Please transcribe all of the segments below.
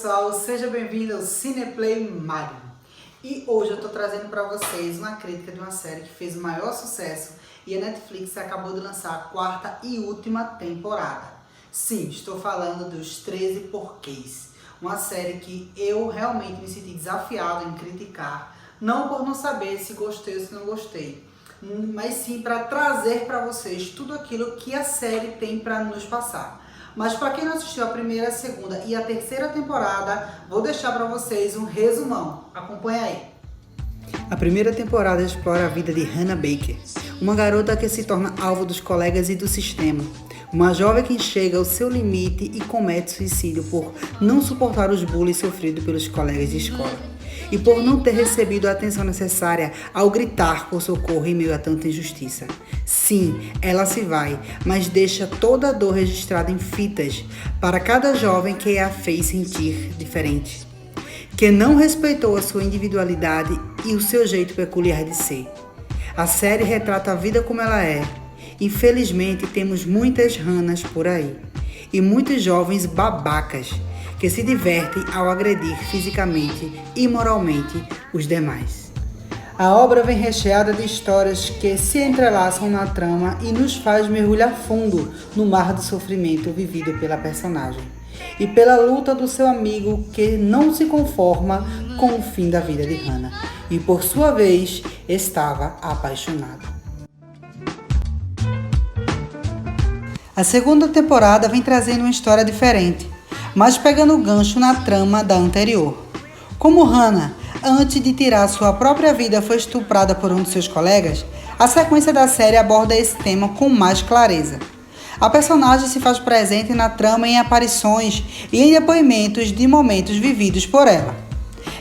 pessoal, seja bem-vindo ao Cineplay Magnum. E hoje eu tô trazendo para vocês uma crítica de uma série que fez o maior sucesso e a Netflix acabou de lançar a quarta e última temporada. Sim, estou falando dos 13 Porquês, uma série que eu realmente me senti desafiado em criticar, não por não saber se gostei ou se não gostei, mas sim para trazer para vocês tudo aquilo que a série tem para nos passar. Mas para quem não assistiu a primeira, a segunda e a terceira temporada, vou deixar para vocês um resumão. Acompanha aí. A primeira temporada explora a vida de Hannah Baker, uma garota que se torna alvo dos colegas e do sistema. Uma jovem que chega ao seu limite e comete suicídio por não suportar os bullying sofridos pelos colegas de escola. E por não ter recebido a atenção necessária ao gritar por socorro em meio a tanta injustiça. Sim, ela se vai, mas deixa toda a dor registrada em fitas para cada jovem que a fez sentir diferente, que não respeitou a sua individualidade e o seu jeito peculiar de ser. A série retrata a vida como ela é. Infelizmente, temos muitas Hannahs por aí e muitos jovens babacas que se divertem ao agredir fisicamente e moralmente os demais. A obra vem recheada de histórias que se entrelaçam na trama e nos faz mergulhar fundo no mar do sofrimento vivido pela personagem e pela luta do seu amigo que não se conforma com o fim da vida de Hannah e, por sua vez, estava apaixonado. A segunda temporada vem trazendo uma história diferente, mas pegando o gancho na trama da anterior. Como Hannah, antes de tirar sua própria vida, foi estuprada por um de seus colegas, a sequência da série aborda esse tema com mais clareza. A personagem se faz presente na trama em aparições e em depoimentos de momentos vividos por ela.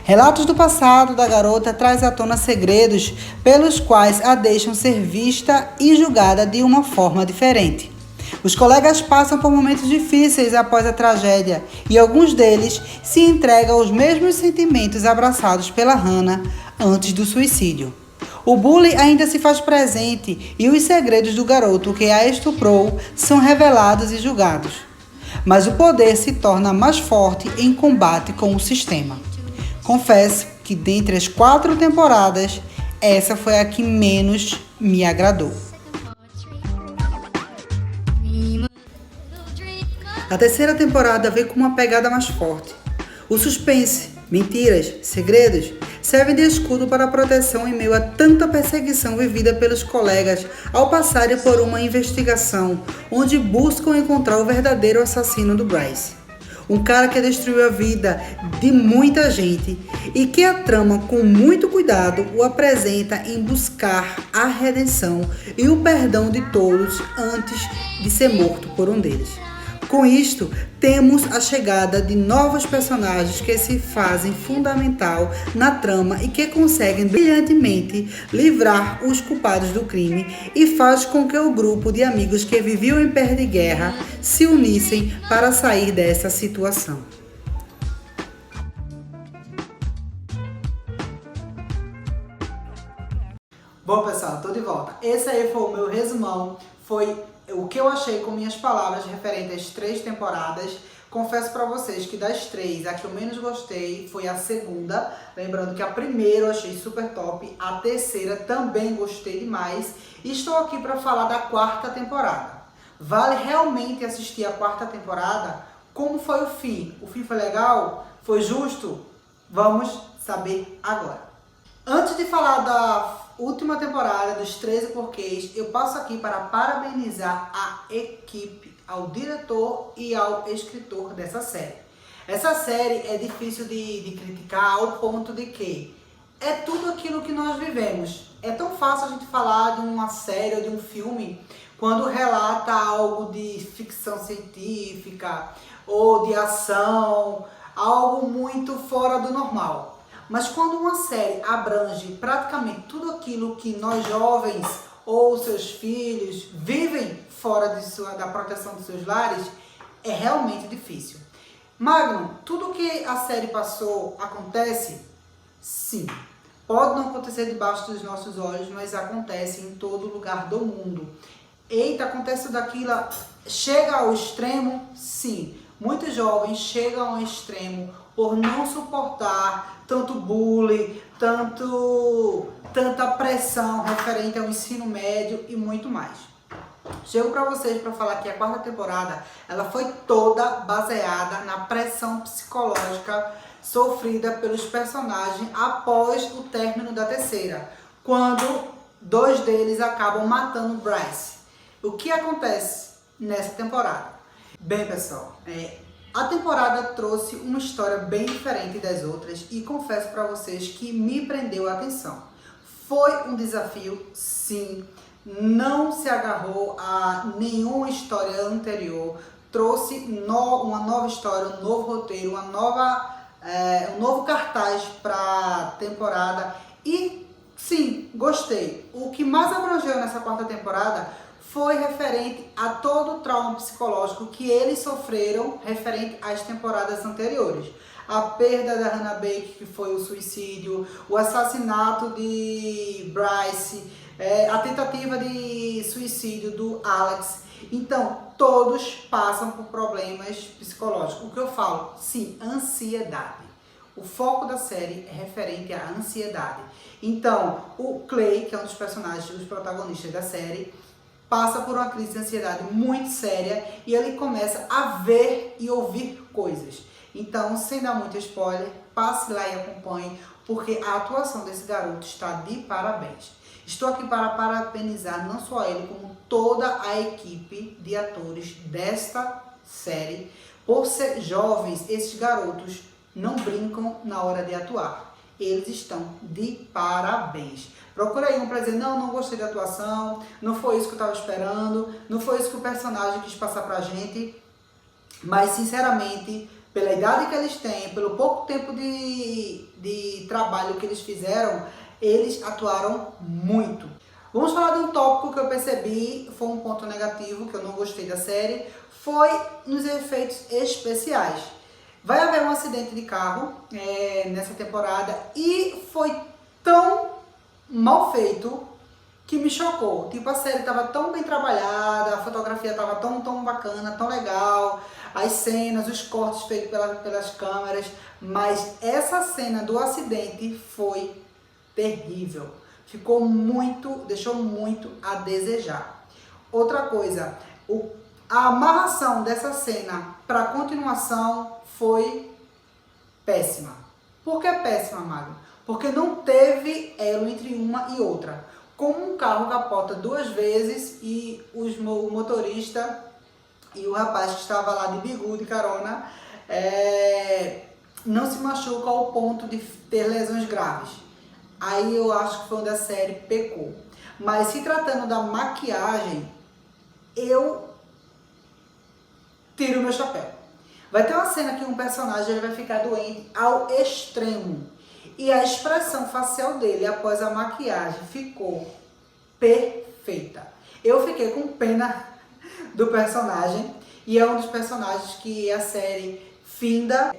Relatos do passado da garota traz à tona segredos pelos quais a deixam ser vista e julgada de uma forma diferente. Os colegas passam por momentos difíceis após a tragédia e alguns deles se entregam aos mesmos sentimentos abraçados pela Hannah antes do suicídio. O bullying ainda se faz presente e os segredos do garoto que a estuprou são revelados e julgados. Mas o poder se torna mais forte em combate com o sistema. Confesso que dentre as 4 temporadas, essa foi a que menos me agradou. A terceira temporada veio com uma pegada mais forte. O suspense, mentiras, segredos servem de escudo para a proteção em meio a tanta perseguição vivida pelos colegas ao passarem por uma investigação onde buscam encontrar o verdadeiro assassino do Bryce. Um cara que destruiu a vida de muita gente e que a trama, com muito cuidado, o apresenta em buscar a redenção e o perdão de todos antes de ser morto por um deles. Com isto, temos a chegada de novos personagens que se fazem fundamental na trama e que conseguem brilhantemente livrar os culpados do crime e faz com que o grupo de amigos que viviam em pé de guerra se unissem para sair dessa situação. Bom, pessoal, tô de volta. Esse aí foi o meu resumão, foi o que eu achei com minhas palavras referente às 3 temporadas. Confesso pra vocês que das 3, a que eu menos gostei foi a segunda. Lembrando que a primeira eu achei super top, a terceira também gostei demais. E estou aqui pra falar da 4ª temporada. Vale realmente assistir a 4ª temporada? Como foi o fim? O fim foi legal? Foi justo? Vamos saber agora. Antes de falar da última temporada dos 13 Porquês, eu passo aqui para parabenizar a equipe, ao diretor e ao escritor dessa série. Essa série é difícil de criticar ao ponto de que é tudo aquilo que nós vivemos. É tão fácil a gente falar de uma série ou de um filme quando relata algo de ficção científica ou de ação, algo muito fora do normal. Mas quando uma série abrange praticamente tudo aquilo que nós jovens ou seus filhos vivem fora da proteção dos seus lares, é realmente difícil. Magnum, tudo que a série passou acontece? Sim. Pode não acontecer debaixo dos nossos olhos, mas acontece em todo lugar do mundo. Eita, acontece daquilo, chega ao extremo? Sim. Muitos jovens chegam ao extremo por não suportar tanto bullying, tanta pressão referente ao ensino médio e muito mais. Chego para vocês para falar que a quarta temporada ela foi toda baseada na pressão psicológica sofrida pelos personagens após o término da terceira, quando dois deles acabam matando Bryce. O que acontece nessa temporada? Bem, pessoal, a temporada trouxe uma história bem diferente das outras e confesso para vocês que me prendeu a atenção. Foi um desafio, sim. Não se agarrou a nenhuma história anterior, trouxe uma nova história, um novo roteiro, um novo cartaz para a temporada e sim, gostei. O que mais abrangeu nessa quarta temporada foi referente a todo o trauma psicológico que eles sofreram referente às temporadas anteriores. A perda da Hannah Baker, que foi o suicídio, o assassinato de Bryce, a tentativa de suicídio do Alex. Então, todos passam por problemas psicológicos. O que eu falo? Sim, ansiedade. O foco da série é referente à ansiedade. Então, o Clay, que é um dos personagens, dos protagonistas da série, passa por uma crise de ansiedade muito séria e ele começa a ver e ouvir coisas. Então, sem dar muito spoiler, passe lá e acompanhe, porque a atuação desse garoto está de parabéns. Estou aqui para parabenizar não só ele, como toda a equipe de atores desta série. Por ser jovens, esses garotos não brincam na hora de atuar. Eles estão de parabéns. Procurei um para dizer, não gostei da atuação, não foi isso que eu estava esperando, não foi isso que o personagem quis passar pra gente. Mas, sinceramente, pela idade que eles têm, pelo pouco tempo de trabalho que eles fizeram, eles atuaram muito. Vamos falar de um tópico que eu percebi, foi um ponto negativo, que eu não gostei da série, foi nos efeitos especiais. Vai haver um acidente de carro nessa temporada e foi tão mal feito que me chocou. Tipo, a série estava tão bem trabalhada, a fotografia estava tão bacana, tão legal, as cenas, os cortes feitos pelas câmeras, mas essa cena do acidente foi terrível. Deixou muito a desejar. Outra coisa, a amarração dessa cena para a continuação foi péssima. Por que péssima, Magno? Porque não teve elo entre uma e outra. Como um carro capota 2 vezes e o motorista e o rapaz que estava lá de bigude, carona, não se machuca ao ponto de ter lesões graves. Aí eu acho que foi onde a série pecou. Mas se tratando da maquiagem, eu tiro o meu chapéu. Vai ter uma cena que um personagem vai ficar doente ao extremo. E a expressão facial dele após a maquiagem ficou perfeita. Eu fiquei com pena do personagem. E é um dos personagens que a série finda,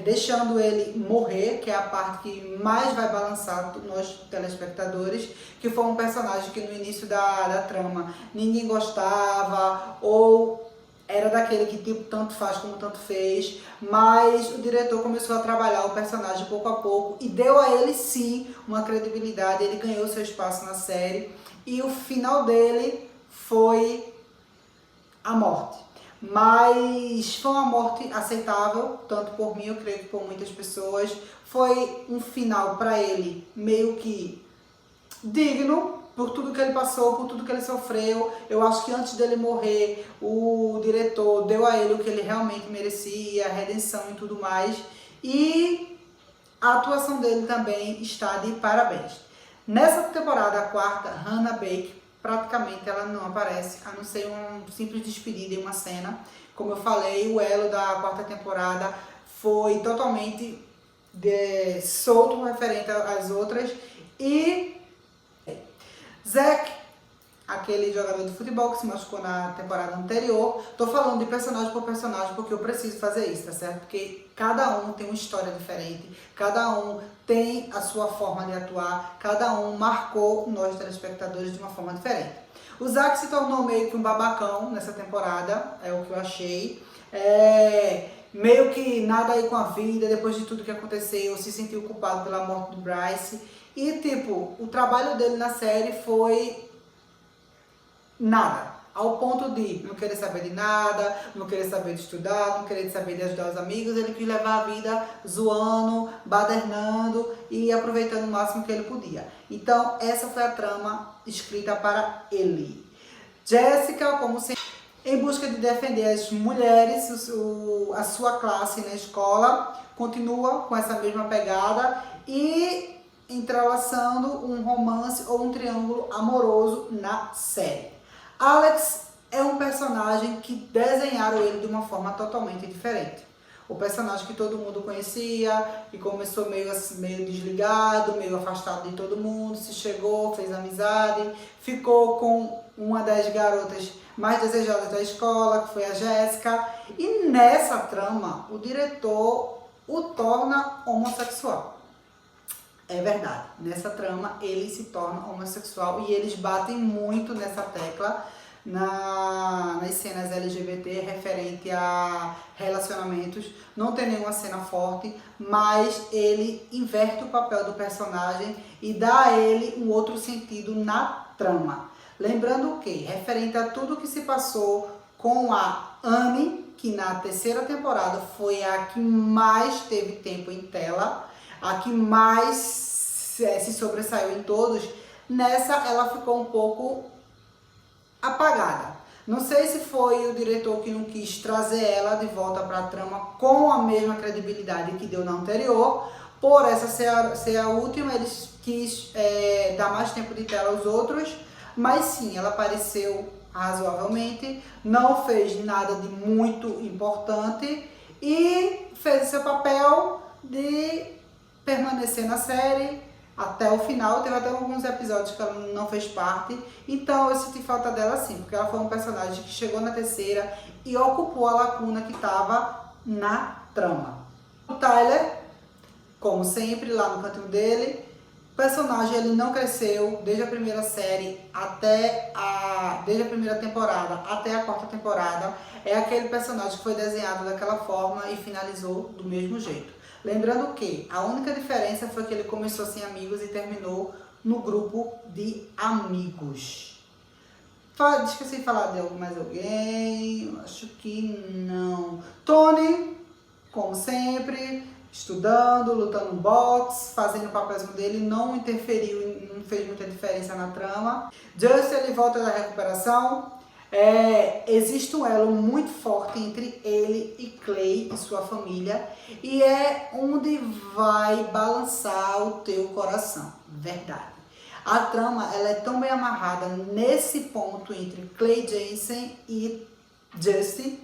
deixando ele morrer, que é a parte que mais vai balançar nós telespectadores, que foi um personagem que no início da trama ninguém gostava, ou era daquele que tipo tanto faz como tanto fez, mas o diretor começou a trabalhar o personagem pouco a pouco e deu a ele sim uma credibilidade, ele ganhou seu espaço na série e o final dele foi a morte. Mas foi uma morte aceitável, tanto por mim, eu creio que por muitas pessoas. Foi um final para ele meio que digno, por tudo que ele passou, por tudo que ele sofreu. Eu acho que antes dele morrer, o diretor deu a ele o que ele realmente merecia, a redenção e tudo mais. E a atuação dele também está de parabéns. Nessa temporada, a quarta, Hannah Baker, praticamente ela não aparece, a não ser um simples despedida em uma cena. Como eu falei, o elo da quarta temporada foi totalmente solto referente às outras. E Zack, aquele jogador de futebol que se machucou na temporada anterior, tô falando de personagem por personagem porque eu preciso fazer isso, tá certo? Porque cada um tem uma história diferente, cada um tem a sua forma de atuar, cada um marcou nós telespectadores de uma forma diferente. O Zack se tornou meio que um babacão nessa temporada, é o que eu achei. meio que nada aí com a vida, depois de tudo que aconteceu, se sentiu culpado pela morte do Bryce. E tipo, o trabalho dele na série foi nada. Ao ponto de não querer saber de nada, não querer saber de estudar, não querer saber de ajudar os amigos. Ele quis levar a vida zoando, badernando e aproveitando o máximo que ele podia. Então, essa foi a trama escrita para ele. Jessica, como sempre, em busca de defender as mulheres, a sua classe na escola, continua com essa mesma pegada e entrelaçando um romance ou um triângulo amoroso na série. Alex é um personagem que desenharam ele de uma forma totalmente diferente. O personagem que todo mundo conhecia, que começou meio desligado, meio afastado de todo mundo, se chegou, fez amizade, ficou com uma das garotas mais desejadas da escola, que foi a Jéssica. E nessa trama, o diretor o torna homossexual. É verdade, nessa trama ele se torna homossexual e eles batem muito nessa tecla nas cenas LGBT referente a relacionamentos. Não tem nenhuma cena forte, mas ele inverte o papel do personagem e dá a ele um outro sentido na trama. Lembrando que, referente a tudo que se passou com a Annie, que na terceira temporada foi a que mais teve tempo em tela, a que mais se sobressaiu em todos, nessa ela ficou um pouco apagada. Não sei se foi o diretor que não quis trazer ela de volta para a trama com a mesma credibilidade que deu na anterior, por essa ser a última, eles quis dar mais tempo de tela aos outros, mas sim, ela apareceu razoavelmente, não fez nada de muito importante e fez o seu papel de permanecer na série até o final. Teve até alguns episódios que ela não fez parte, então eu senti falta dela sim, porque ela foi um personagem que chegou na terceira e ocupou a lacuna que estava na trama. O Tyler, como sempre, lá no cantinho dele, o personagem ele não cresceu desde a primeira série desde a primeira temporada até a quarta temporada. É aquele personagem que foi desenhado daquela forma e finalizou do mesmo jeito. Lembrando que a única diferença foi que ele começou sem amigos e terminou no grupo de amigos. Esqueci de falar de mais alguém, acho que não. Tony, como sempre, estudando, lutando no boxe, fazendo o papel dele, não interferiu, não fez muita diferença na trama. Justin, ele volta da recuperação. Existe um elo muito forte entre ele e Clay e sua família, e é onde vai balançar o teu coração, verdade. A trama ela é tão bem amarrada nesse ponto entre Clay Jensen e Justin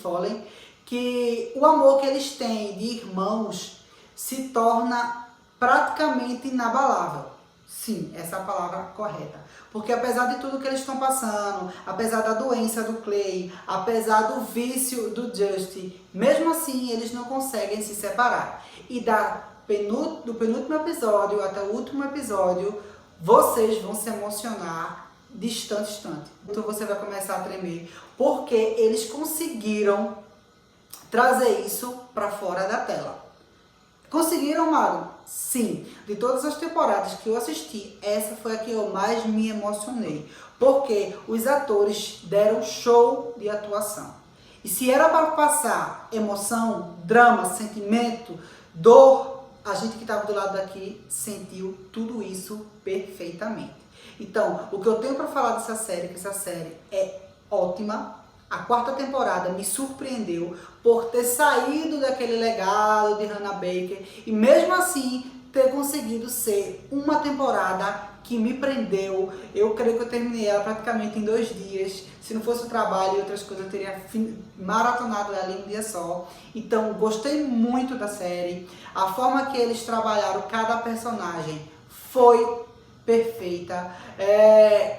Foley, que o amor que eles têm de irmãos se torna praticamente inabalável. Sim, essa é a palavra correta. Porque apesar de tudo que eles estão passando, apesar da doença do Clay, apesar do vício do Justin, mesmo assim eles não conseguem se separar. E do penúltimo episódio até o último episódio, vocês vão se emocionar de instante a instante. Então você vai começar a tremer, porque eles conseguiram trazer isso para fora da tela. Conseguiram, Mago? Sim. De todas as temporadas que eu assisti, essa foi a que eu mais me emocionei. Porque os atores deram show de atuação. E se era para passar emoção, drama, sentimento, dor, a gente que estava do lado daqui sentiu tudo isso perfeitamente. Então, o que eu tenho para falar dessa série, que essa série é ótima. A quarta temporada me surpreendeu por ter saído daquele legado de Hannah Baker e mesmo assim ter conseguido ser uma temporada que me prendeu. Eu creio que eu terminei ela praticamente em 2 dias. Se não fosse o trabalho e outras coisas, eu teria maratonado ela em um dia só. Então, gostei muito da série. A forma que eles trabalharam cada personagem foi perfeita.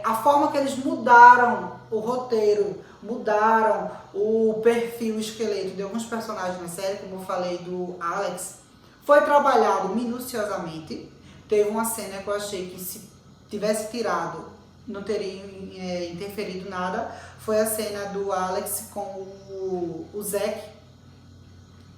A forma que eles mudaram o roteiro, mudaram o perfil, o esqueleto de alguns personagens na série, como eu falei do Alex, foi trabalhado minuciosamente. Teve uma cena que eu achei que se tivesse tirado não teria interferido nada, foi a cena do Alex com o Zack.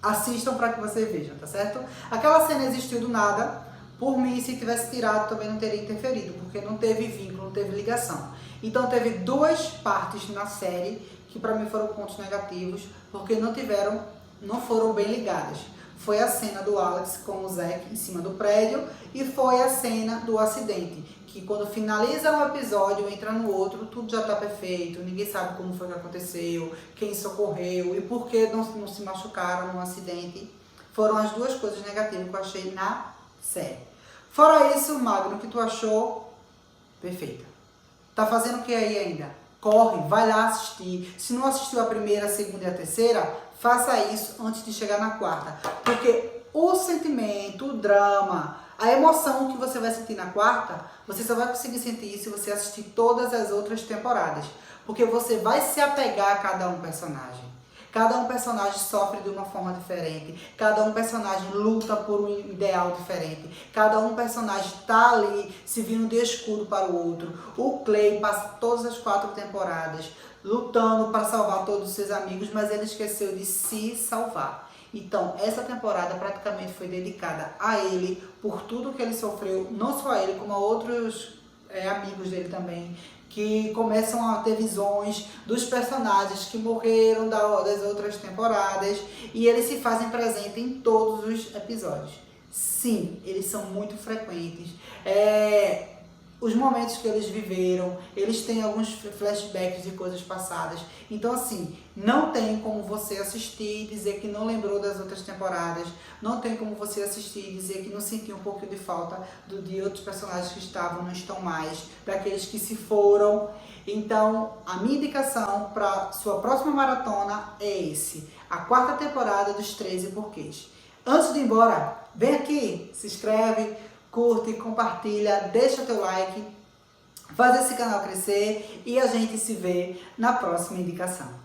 Assistam para que você vejam, tá certo? Aquela cena existiu do nada. Por mim, se tivesse tirado, também não teria interferido, porque não teve vínculo, não teve ligação. Então teve duas partes na série que para mim foram pontos negativos, porque não foram bem ligadas. Foi a cena do Alex com o Zack em cima do prédio e foi a cena do acidente, que quando finaliza um episódio, entra no outro, tudo já tá perfeito, ninguém sabe como foi que aconteceu, quem socorreu e por que não se machucaram no acidente. Foram as duas coisas negativas que eu achei na série. Fora isso, Magno, o que tu achou? Perfeita. Tá fazendo o que aí ainda? Corre, vai lá assistir. Se não assistiu a primeira, a segunda e a terceira, faça isso antes de chegar na quarta. Porque o sentimento, o drama, a emoção que você vai sentir na quarta, você só vai conseguir sentir se você assistir todas as outras temporadas. Porque você vai se apegar a cada um personagem. Cada um personagem sofre de uma forma diferente. Cada um personagem luta por um ideal diferente. Cada um personagem está ali servindo de escudo para o outro. O Clay passa todas as 4 temporadas lutando para salvar todos os seus amigos, mas ele esqueceu de se salvar. Então, essa temporada praticamente foi dedicada a ele por tudo que ele sofreu, não só a ele, como a outros amigos dele também, que começam a ter visões dos personagens que morreram das outras temporadas e eles se fazem presente em todos os episódios. Sim, eles são muito frequentes. Os momentos que eles viveram, eles têm alguns flashbacks de coisas passadas. Então, assim, não tem como você assistir e dizer que não lembrou das outras temporadas. Não tem como você assistir e dizer que não sentiu um pouco de falta de outros personagens que estavam, não estão mais, daqueles que se foram. Então, a minha indicação para sua próxima maratona é a 4ª temporada dos 13 Porquês. Antes de ir embora, vem aqui, se inscreve, curte, compartilha, deixa teu like, faz esse canal crescer e a gente se vê na próxima indicação.